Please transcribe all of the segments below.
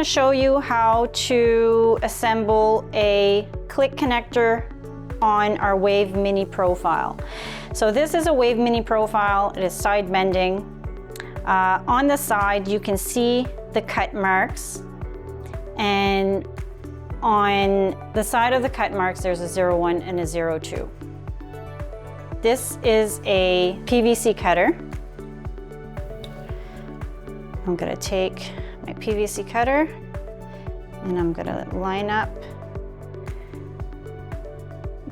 show you how to assemble a click connector on our Wave Mini profile. So this is a Wave Mini profile. It is side bending. On the side, you can see the cut marks, and on the side of the cut marks, there's a 01 and a 02. This is a PVC cutter. I'm gonna take my PVC cutter and I'm gonna line up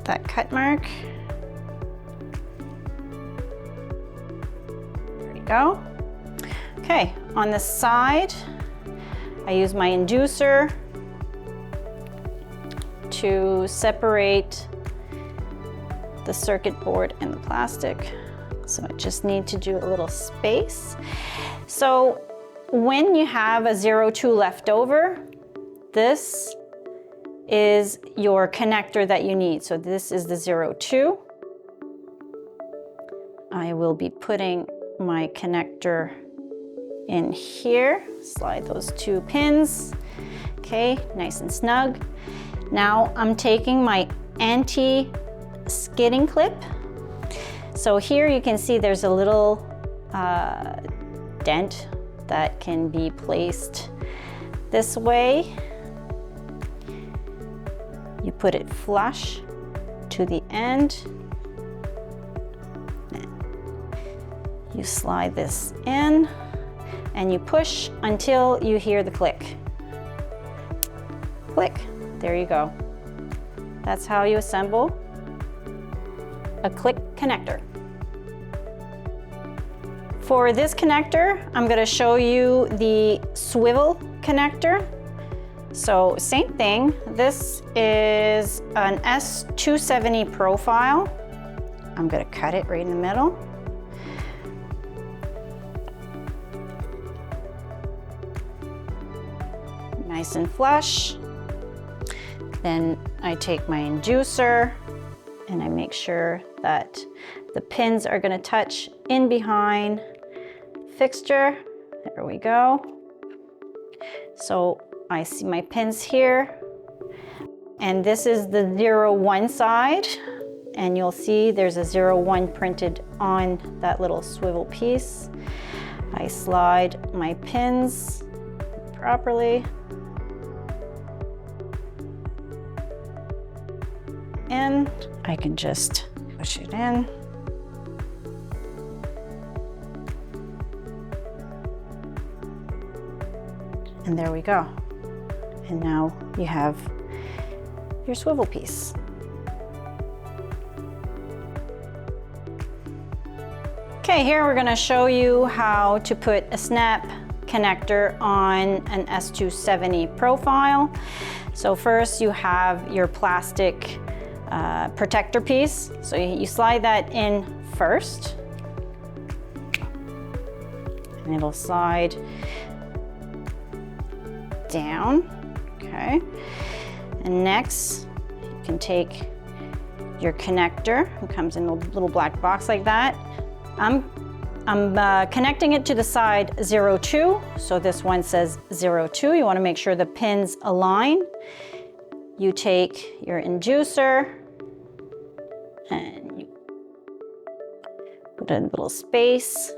that cut mark. There we go. Okay, on the side, I use my inducer to separate the circuit board and the plastic. So I just need to do a little space. So when you have a 02 left over, this is your connector that you need. So this is the 02. I will be putting my connector in here, slide those 2 pins. Okay, nice and snug. Now I'm taking my anti-skidding clip. So here you can see there's a little dent that can be placed this way. You put it flush to the end. You slide this in and you push until you hear the click. Click, there you go. That's how you assemble a click connector. For this connector, I'm going to show you the swivel connector. So same thing, this is an S270 profile. I'm going to cut it right in the middle. Nice and flush. Then I take my inducer and I make sure that the pins are going to touch in behind fixture. There we go. So I see my pins here, and this is the 01 side, and you'll see there's a 01 printed on that little swivel piece. I slide my pins properly in. I can just push it in. And there we go. And now you have your swivel piece. Okay, here we're going to show you how to put a snap connector on an S270 profile. So first you have your plastic protector piece. So you slide that in first, and it'll slide down. Okay, and next you can take your connector. It comes in a little black box like that. I'm connecting it to the side 02, so this one says 02. You want to make sure the pins align. You take your inducer and you put a little space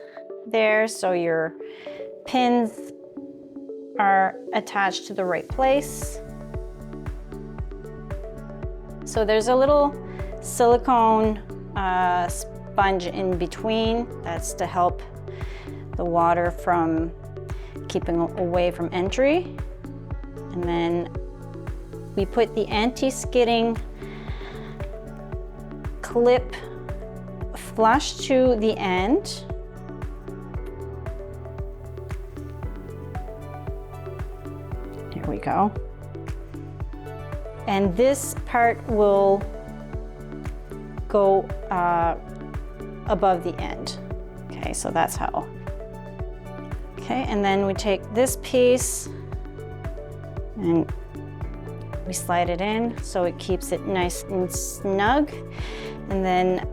there so your pins are attached to the right place. So there's a little silicone sponge in between. That's to help the water from keeping away from entry. And then we put the anti-skidding clip flush to the end. There we go. And this part will go above the end. Okay, so that's how. Okay, and then we take this piece and we slide it in so it keeps it nice and snug. And then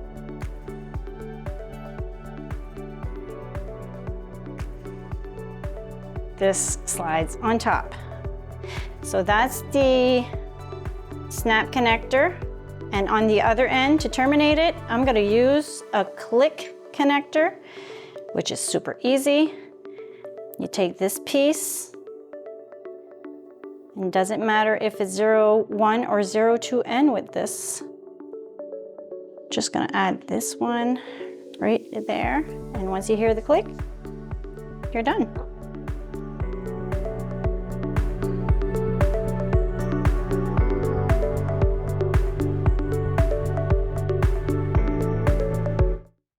this slides on top. So that's the snap connector. And on the other end, to terminate it, I'm gonna use a click connector, which is super easy. You take this piece, and it doesn't matter if it's 0,1 or 0,2N with this. Just gonna add this one right there. And once you hear the click, you're done.